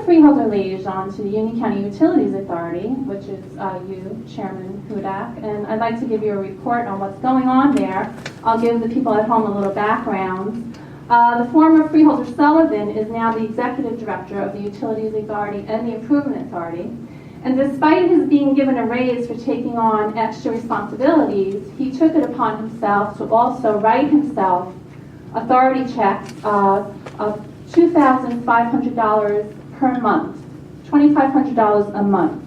freeholder liaison to the Union County Utilities Authority, which is you, Chairman Hudak, and I'd like to give you a report on what's going on there. I'll give the people at home a little background. The former freeholder Sullivan is now the executive director of the Utilities Authority and the Improvement Authority. And despite his being given a raise for taking on extra responsibilities, he took it upon himself to also write himself authority checks of $2,500 per month, $2,500 a month.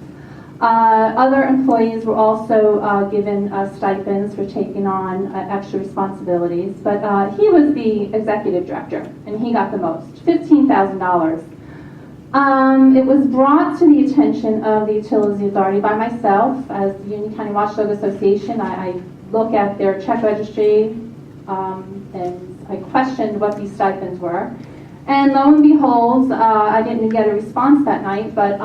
Other employees were also given stipends for taking on extra responsibilities, but he was the executive director, and he got the most, $15,000. It was brought to the attention of the Utilities Authority by myself as the Union County Watchdog Association. I look at their check registry and I questioned what these stipends were. And lo and behold, I didn't get a response that night, but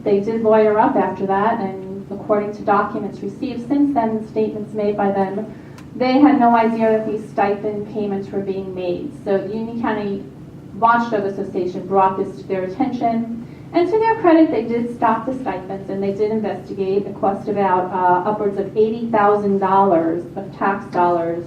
they did lawyer up after that, and according to documents received since then, and statements made by them, they had no idea that these stipend payments were being made. So the Union County Watchdog Association brought this to their attention, and to their credit, they did stop the stipends and they did investigate. It cost about upwards of $80,000 of tax dollars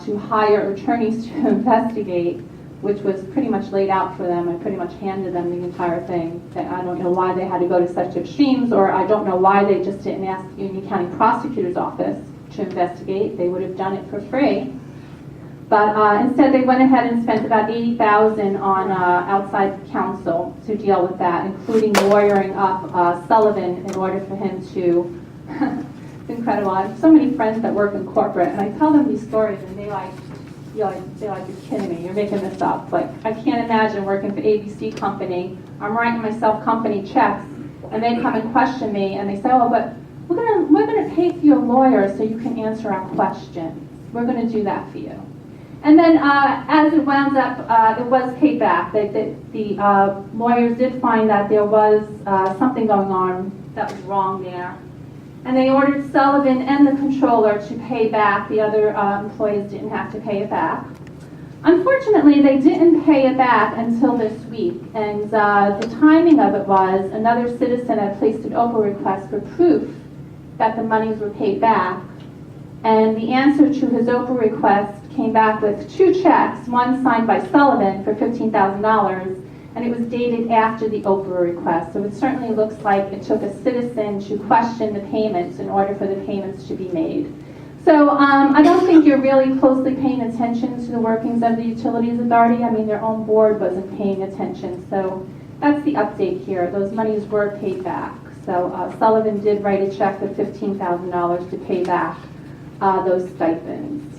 to hire attorneys to investigate, which was pretty much laid out for them. I pretty much handed them the entire thing. I don't know why they had to go to such extremes, or I don't know why they just didn't ask the Union County Prosecutor's Office to investigate. They would have done it for free. But instead they went ahead and spent about $80,000 on outside counsel to deal with that, including lawyering up Sullivan in order for him to, it's incredible. I have so many friends that work in corporate, and I tell them these stories, and they're like, you're kidding me, you're making this up. Like, I can't imagine working for ABC Company. I'm writing myself company checks, and they come and question me, and they say, oh, but we're gonna pay for your lawyer so you can answer our questions. We're gonna do that for you. And then as it wound up, it was paid back. The lawyers did find that there was something going on that was wrong there. And they ordered Sullivan and the controller to pay back. The other employees didn't have to pay it back. Unfortunately, they didn't pay it back until this week. And the timing of it was another citizen had placed an OPA request for proof that the monies were paid back. And the answer to his OPA request came back with 2 checks, one signed by Sullivan for $15,000, and it was dated after the OPA request. So it certainly looks like it took a citizen to question the payments in order for the payments to be made. So I don't think you're really closely paying attention to the workings of the Utilities Authority. I mean, their own board wasn't paying attention. So that's the update here. Those monies were paid back. So Sullivan did write a check for $15,000 to pay back those stipends.